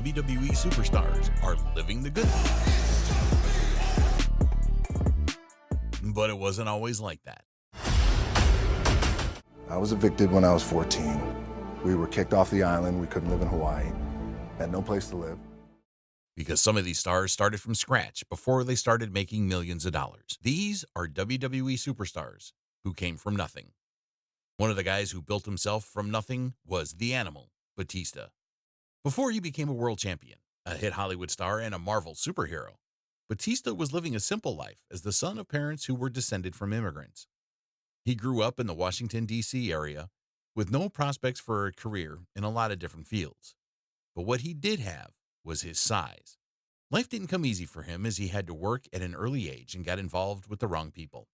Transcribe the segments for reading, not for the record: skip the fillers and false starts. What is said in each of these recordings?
WWE superstars are living the good life. But it wasn't always like that. I was evicted when I was 14. We were kicked off the island. We couldn't live in Hawaii. Had no place to live. Because some of these stars started from scratch before they started making millions of dollars. These are WWE superstars who came from nothing. One of the guys who built himself from nothing was the Animal, Batista. Before he became a world champion, a hit Hollywood star, and a Marvel superhero, Batista was living a simple life as the son of parents who were descended from immigrants. He grew up in the Washington, D.C. area with no prospects for a career in a lot of different fields. But what he did have was his size. Life didn't come easy for him as he had to work at an early age and got involved with the wrong people.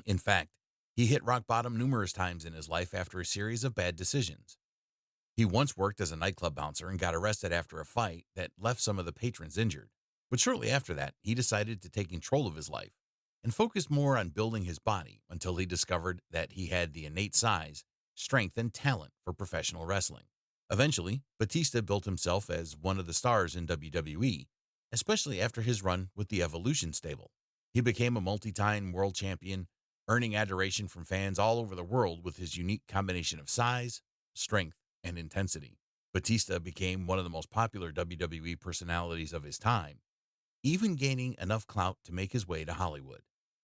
In fact, he hit rock bottom numerous times in his life after a series of bad decisions. He once worked as a nightclub bouncer and got arrested after a fight that left some of the patrons injured. But shortly after that, he decided to take control of his life and focused more on building his body until he discovered that he had the innate size, strength, and talent for professional wrestling. Eventually, Batista built himself as one of the stars in WWE, especially after his run with the Evolution stable. He became a multi-time world champion, earning adoration from fans all over the world with his unique combination of size, strength, and intensity. Batista became one of the most popular WWE personalities of his time, even gaining enough clout to make his way to Hollywood.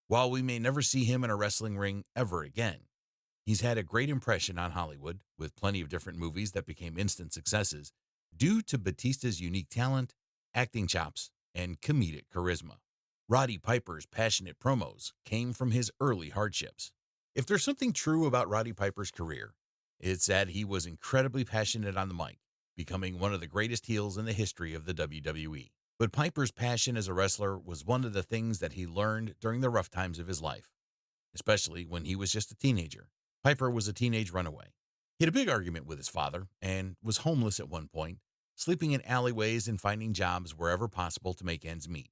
While we may never see him in a wrestling ring ever again, he's had a great impression on Hollywood with plenty of different movies that became instant successes due to Batista's unique talent, acting chops, and comedic charisma. Roddy Piper's passionate promos came from his early hardships. If there's something true about Roddy Piper's career, it's that he was incredibly passionate on the mic, becoming one of the greatest heels in the history of the WWE. But Piper's passion as a wrestler was one of the things that he learned during the rough times of his life, especially when he was just a teenager. Piper was a teenage runaway. He had a big argument with his father and was homeless at one point, sleeping in alleyways and finding jobs wherever possible to make ends meet.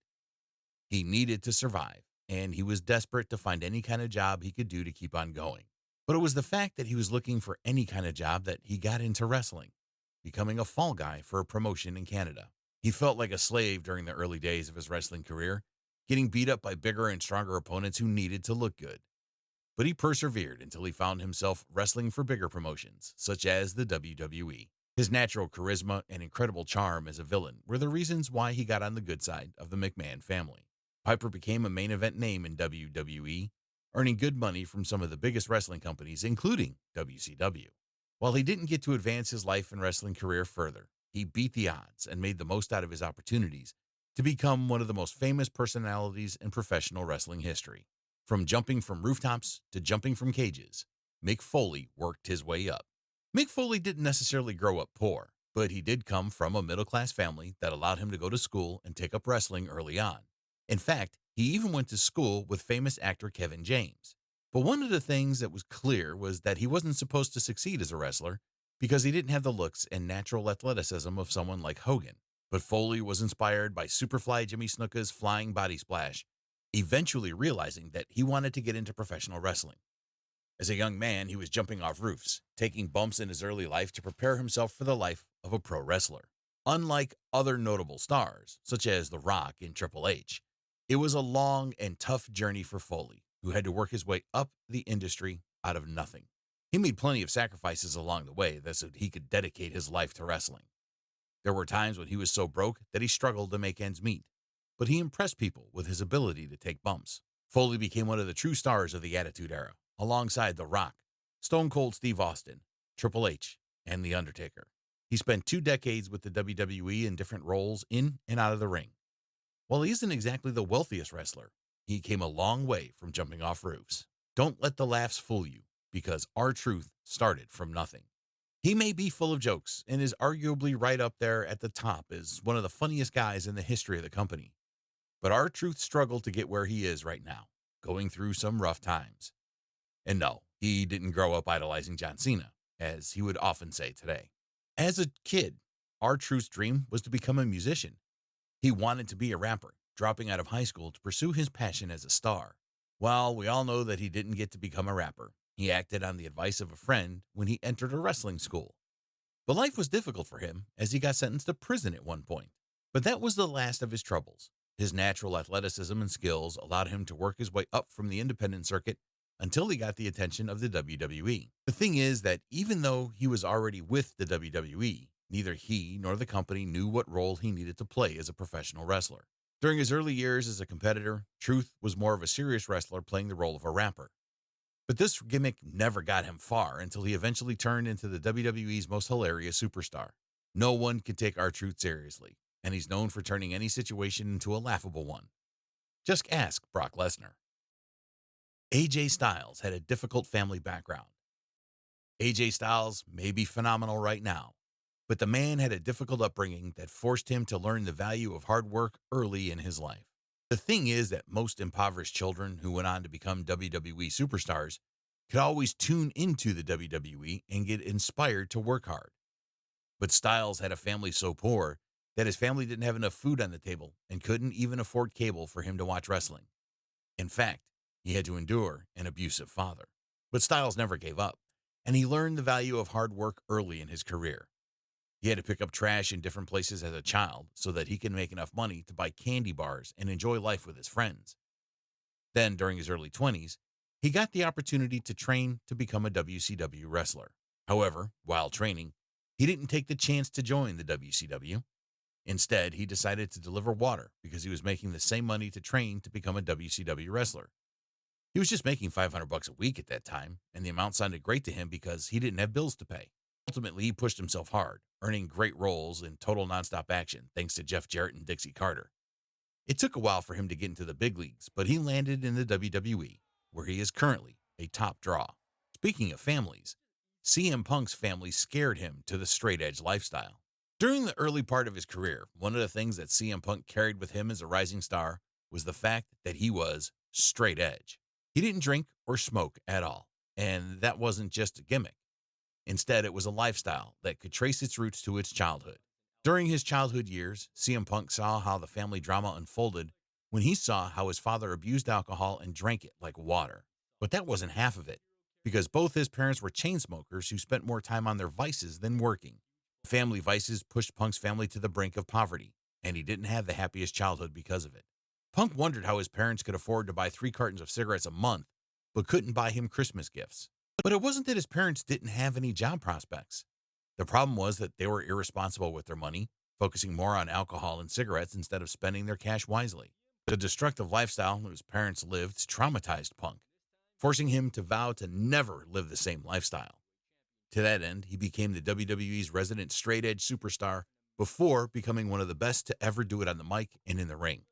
He needed to survive, and he was desperate to find any kind of job he could do to keep on going. But it was the fact that he was looking for any kind of job that he got into wrestling, becoming a fall guy for a promotion in Canada. He felt like a slave during the early days of his wrestling career, getting beat up by bigger and stronger opponents who needed to look good. But he persevered until he found himself wrestling for bigger promotions, such as the WWE. His natural charisma and incredible charm as a villain were the reasons why he got on the good side of the McMahon family. Piper became a main event name in WWE, earning good money from some of the biggest wrestling companies, including WCW. While he didn't get to advance his life and wrestling career further, he beat the odds and made the most out of his opportunities to become one of the most famous personalities in professional wrestling history. From jumping from rooftops to jumping from cages, Mick Foley worked his way up. Mick Foley didn't necessarily grow up poor, but he did come from a middle-class family that allowed him to go to school and take up wrestling early on. In fact, he even went to school with famous actor Kevin James. But one of the things that was clear was that he wasn't supposed to succeed as a wrestler because he didn't have the looks and natural athleticism of someone like Hogan. But Foley was inspired by Superfly Jimmy Snuka's flying body splash, eventually realizing that he wanted to get into professional wrestling. As a young man, he was jumping off roofs, taking bumps in his early life to prepare himself for the life of a pro wrestler. Unlike other notable stars, such as The Rock and Triple H, it was a long and tough journey for Foley, who had to work his way up the industry out of nothing. He made plenty of sacrifices along the way so that he could dedicate his life to wrestling. There were times when he was so broke that he struggled to make ends meet, but he impressed people with his ability to take bumps. Foley became one of the true stars of the Attitude Era, alongside The Rock, Stone Cold Steve Austin, Triple H, and The Undertaker. He spent 2 decades with the WWE in different roles in and out of the ring. While he isn't exactly the wealthiest wrestler, he came a long way from jumping off roofs. Don't let the laughs fool you, because R-Truth started from nothing. He may be full of jokes and is arguably right up there at the top as one of the funniest guys in the history of the company. But R-Truth struggled to get where he is right now, going through some rough times. And no, he didn't grow up idolizing John Cena, as he would often say today. As a kid, R-Truth's dream was to become a musician. He wanted to be a rapper, dropping out of high school to pursue his passion as a star. While we all know that he didn't get to become a rapper, he acted on the advice of a friend when he entered a wrestling school. But life was difficult for him as he got sentenced to prison at one point. But that was the last of his troubles. His natural athleticism and skills allowed him to work his way up from the independent circuit until he got the attention of the WWE. The thing is that even though he was already with the WWE, neither he nor the company knew what role he needed to play as a professional wrestler. During his early years as a competitor, Truth was more of a serious wrestler playing the role of a rapper. But this gimmick never got him far until he eventually turned into the WWE's most hilarious superstar. No one can take R-Truth seriously, and he's known for turning any situation into a laughable one. Just ask Brock Lesnar. AJ Styles had a difficult family background. AJ Styles may be phenomenal right now, but the man had a difficult upbringing that forced him to learn the value of hard work early in his life. The thing is that most impoverished children who went on to become WWE superstars could always tune into the WWE and get inspired to work hard. But Styles had a family so poor that his family didn't have enough food on the table and couldn't even afford cable for him to watch wrestling. In fact, he had to endure an abusive father. But Styles never gave up, and he learned the value of hard work early in his career. He had to pick up trash in different places as a child so that he could make enough money to buy candy bars and enjoy life with his friends. Then, during his early 20s, he got the opportunity to train to become a WCW wrestler. However, while training, he didn't take the chance to join the WCW. Instead, he decided to deliver water because he was making the same money to train to become a WCW wrestler. He was just making $500 a week at that time, and the amount sounded great to him because he didn't have bills to pay. Ultimately, he pushed himself hard, earning great roles in total nonstop action thanks to Jeff Jarrett and Dixie Carter. It took a while for him to get into the big leagues, but he landed in the WWE, where he is currently a top draw. Speaking of families, CM Punk's family scared him to the straight edge lifestyle. During the early part of his career, one of the things that CM Punk carried with him as a rising star was the fact that he was straight edge. He didn't drink or smoke at all, and that wasn't just a gimmick. Instead, it was a lifestyle that could trace its roots to its childhood. During his childhood years, CM Punk saw how the family drama unfolded when he saw how his father abused alcohol and drank it like water. But that wasn't half of it, because both his parents were chain smokers who spent more time on their vices than working. Family vices pushed Punk's family to the brink of poverty, and he didn't have the happiest childhood because of it. Punk wondered how his parents could afford to buy 3 cartons of cigarettes a month, but couldn't buy him Christmas gifts. But it wasn't that his parents didn't have any job prospects. The problem was that they were irresponsible with their money, focusing more on alcohol and cigarettes instead of spending their cash wisely. The destructive lifestyle his parents lived traumatized Punk, forcing him to vow to never live the same lifestyle. To that end, he became the WWE's resident straight-edge superstar before becoming one of the best to ever do it on the mic and in the ring.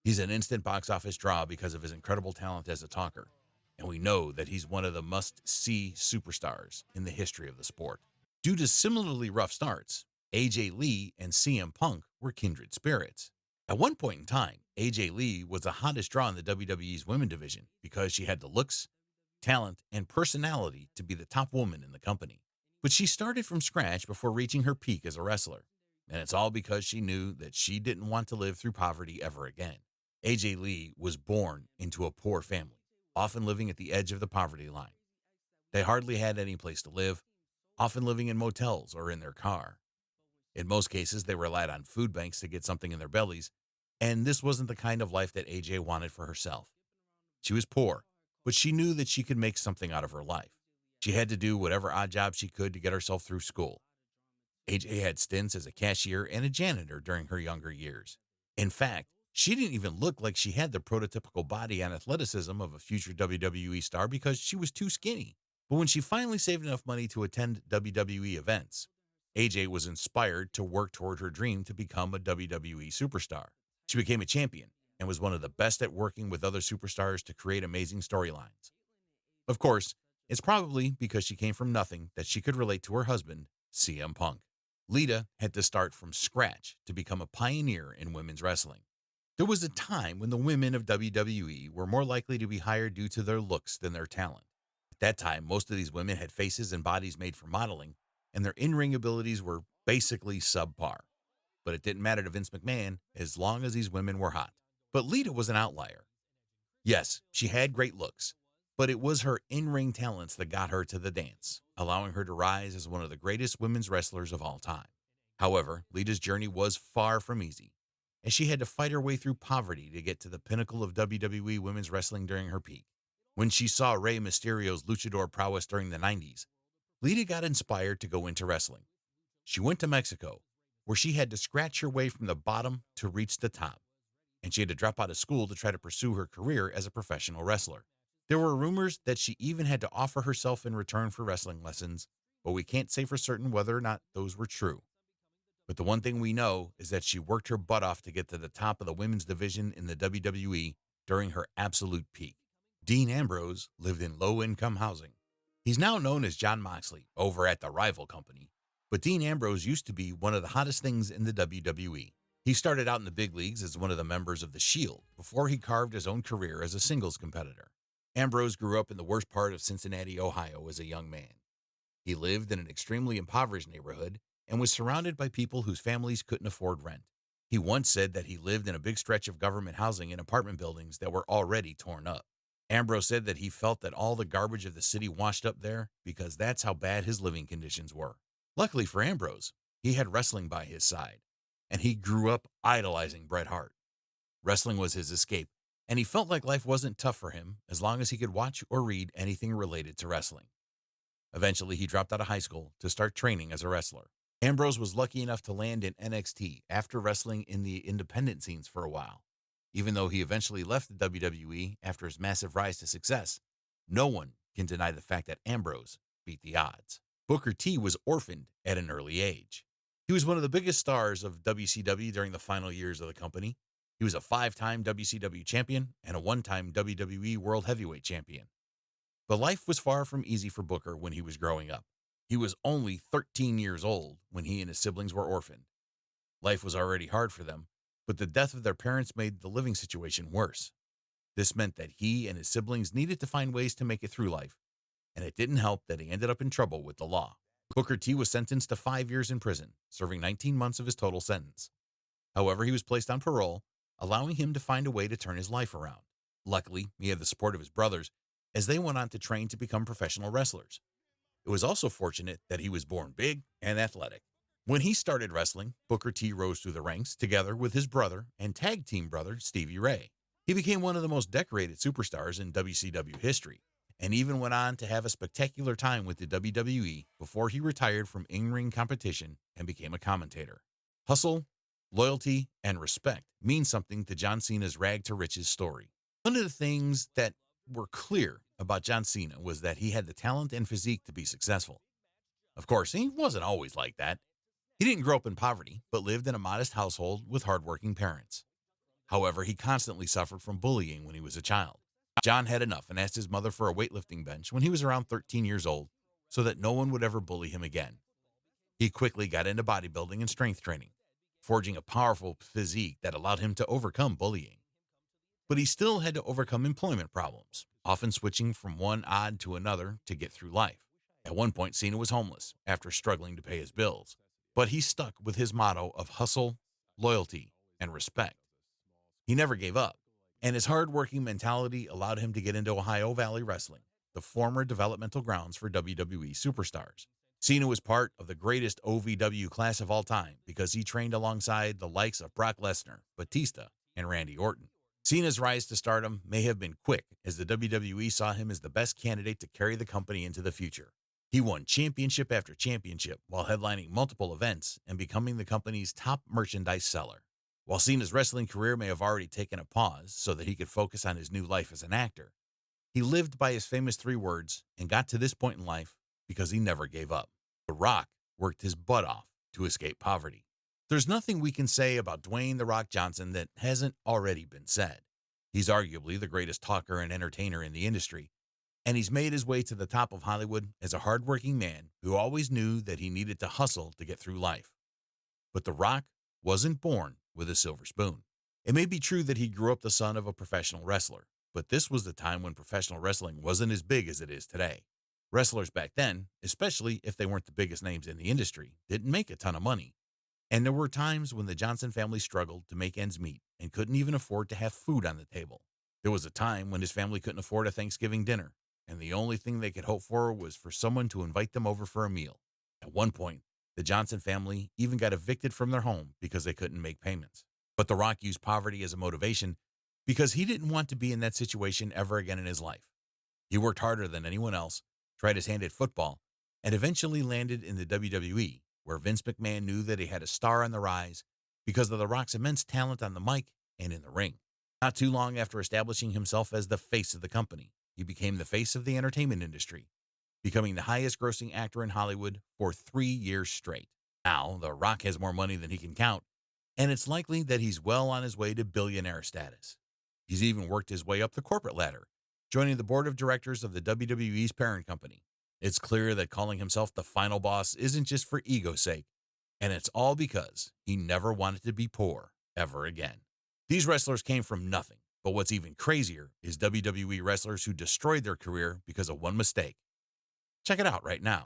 He's an instant box office draw because of his incredible talent as a talker, and we know that he's one of the must-see superstars in the history of the sport. Due to similarly rough starts, AJ Lee and CM Punk were kindred spirits. At one point in time, AJ Lee was the hottest draw in the WWE's women division because she had the looks, talent, and personality to be the top woman in the company. But she started from scratch before reaching her peak as a wrestler, and it's all because she knew that she didn't want to live through poverty ever again. AJ Lee was born into a poor family, often living at the edge of the poverty line. They hardly had any place to live, often living in motels or in their car. In most cases, they relied on food banks to get something in their bellies, and this wasn't the kind of life that AJ wanted for herself. She was poor, but she knew that she could make something out of her life. She had to do whatever odd job she could to get herself through school. AJ had stints as a cashier and a janitor during her younger years. In fact, she didn't even look like she had the prototypical body and athleticism of a future WWE star because she was too skinny. But when she finally saved enough money to attend WWE events, AJ was inspired to work toward her dream to become a WWE superstar. She became a champion and was one of the best at working with other superstars to create amazing storylines. Of course, it's probably because she came from nothing that she could relate to her husband, CM Punk. Lita had to start from scratch to become a pioneer in women's wrestling. There was a time when the women of WWE were more likely to be hired due to their looks than their talent. At that time, most of these women had faces and bodies made for modeling, and their in-ring abilities were basically subpar. But it didn't matter to Vince McMahon as long as these women were hot. But Lita was an outlier. Yes, she had great looks, But it was her in-ring talents that got her to the dance, allowing her to rise as one of the greatest women's wrestlers of all time. However, Lita's journey was far from easy, as she had to fight her way through poverty to get to the pinnacle of WWE women's wrestling during her peak. When she saw Rey Mysterio's luchador prowess during the 90s, Lita got inspired to go into wrestling. She went to Mexico, where she had to scratch her way from the bottom to reach the top, and she had to drop out of school to try to pursue her career as a professional wrestler. There were rumors that she even had to offer herself in return for wrestling lessons, but we can't say for certain whether or not those were true. But the one thing we know is that she worked her butt off to get to the top of the women's division in the WWE during her absolute peak. Dean Ambrose lived in low-income housing. He's now known as John Moxley over at the rival company, but Dean Ambrose used to be one of the hottest things in the WWE. He started out in the big leagues as one of the members of The Shield before he carved his own career as a singles competitor. Ambrose grew up in the worst part of Cincinnati, Ohio as a young man. He lived in an extremely impoverished neighborhood and was surrounded by people whose families couldn't afford rent. He once said that he lived in a big stretch of government housing in apartment buildings that were already torn up. Ambrose said that he felt that all the garbage of the city washed up there because that's how bad his living conditions were. Luckily for Ambrose, he had wrestling by his side, and he grew up idolizing Bret Hart. Wrestling was his escape, and he felt like life wasn't tough for him as long as he could watch or read anything related to wrestling. Eventually, he dropped out of high school to start training as a wrestler. Ambrose was lucky enough to land in NXT after wrestling in the independent scenes for a while. Even though he eventually left the WWE after his massive rise to success, no one can deny the fact that Ambrose beat the odds. Booker T was orphaned at an early age. He was one of the biggest stars of WCW during the final years of the company. He was a 5-time WCW champion and a 1-time WWE World Heavyweight champion. But life was far from easy for Booker when he was growing up. He was only 13 years old when he and his siblings were orphaned. Life was already hard for them, but the death of their parents made the living situation worse. This meant that he and his siblings needed to find ways to make it through life, and it didn't help that he ended up in trouble with the law. Booker T was sentenced to 5 years in prison, serving 19 months of his total sentence. However, he was placed on parole, allowing him to find a way to turn his life around. Luckily, he had the support of his brothers, as they went on to train to become professional wrestlers. It was also fortunate that he was born big and athletic. When he started wrestling, Booker T rose through the ranks together with his brother and tag team brother Stevie Ray. He became one of the most decorated superstars in WCW history, and even went on to have a spectacular time with the WWE before he retired from in-ring competition and became a commentator. Hustle, loyalty, and respect mean something to John Cena's rag to riches story. One of the things that were clear about John Cena was that he had the talent and physique to be successful. Of course, he wasn't always like that. He didn't grow up in poverty, but lived in a modest household with hardworking parents. However, he constantly suffered from bullying when he was a child. John had enough and asked his mother for a weightlifting bench when he was around 13 years old so that no one would ever bully him again. He quickly got into bodybuilding and strength training, forging a powerful physique that allowed him to overcome bullying. But he still had to overcome employment problems, often switching from one odd to another to get through life. At one point, Cena was homeless after struggling to pay his bills, but he stuck with his motto of hustle, loyalty, and respect. He never gave up, and his hard-working mentality allowed him to get into Ohio Valley Wrestling, the former developmental grounds for WWE superstars. Cena was part of the greatest OVW class of all time because he trained alongside the likes of Brock Lesnar, Batista, and Randy Orton. Cena's rise to stardom may have been quick, as the WWE saw him as the best candidate to carry the company into the future. He won championship after championship while headlining multiple events and becoming the company's top merchandise seller. While Cena's wrestling career may have already taken a pause so that he could focus on his new life as an actor, he lived by his famous 3 words and got to this point in life because he never gave up. The Rock worked his butt off to escape poverty. There's nothing we can say about Dwayne "The Rock" Johnson that hasn't already been said. He's arguably the greatest talker and entertainer in the industry, and he's made his way to the top of Hollywood as a hardworking man who always knew that he needed to hustle to get through life. But The Rock wasn't born with a silver spoon. It may be true that he grew up the son of a professional wrestler, but this was the time when professional wrestling wasn't as big as it is today. Wrestlers back then, especially if they weren't the biggest names in the industry, didn't make a ton of money. And there were times when the Johnson family struggled to make ends meet and couldn't even afford to have food on the table. There was a time when his family couldn't afford a Thanksgiving dinner. and the only thing they could hope for was for someone to invite them over for a meal. At one point, the Johnson family even got evicted from their home because they couldn't make payments. But The Rock used poverty as a motivation because he didn't want to be in that situation ever again in his life. He worked harder than anyone else, tried his hand at football, and eventually landed in the WWE, where Vince McMahon knew that he had a star on the rise because of The Rock's immense talent on the mic and in the ring. Not too long after establishing himself as the face of the company, he became the face of the entertainment industry, becoming the highest grossing actor in Hollywood for 3 years straight. Now, The Rock has more money than he can count, and it's likely that he's well on his way to billionaire status. He's even worked his way up the corporate ladder, joining the board of directors of the WWE's parent company. It's clear that calling himself the final boss isn't just for ego's sake, and it's all because he never wanted to be poor ever again. These wrestlers came from nothing, but what's even crazier is WWE wrestlers who destroyed their career because of one mistake. Check it out right now.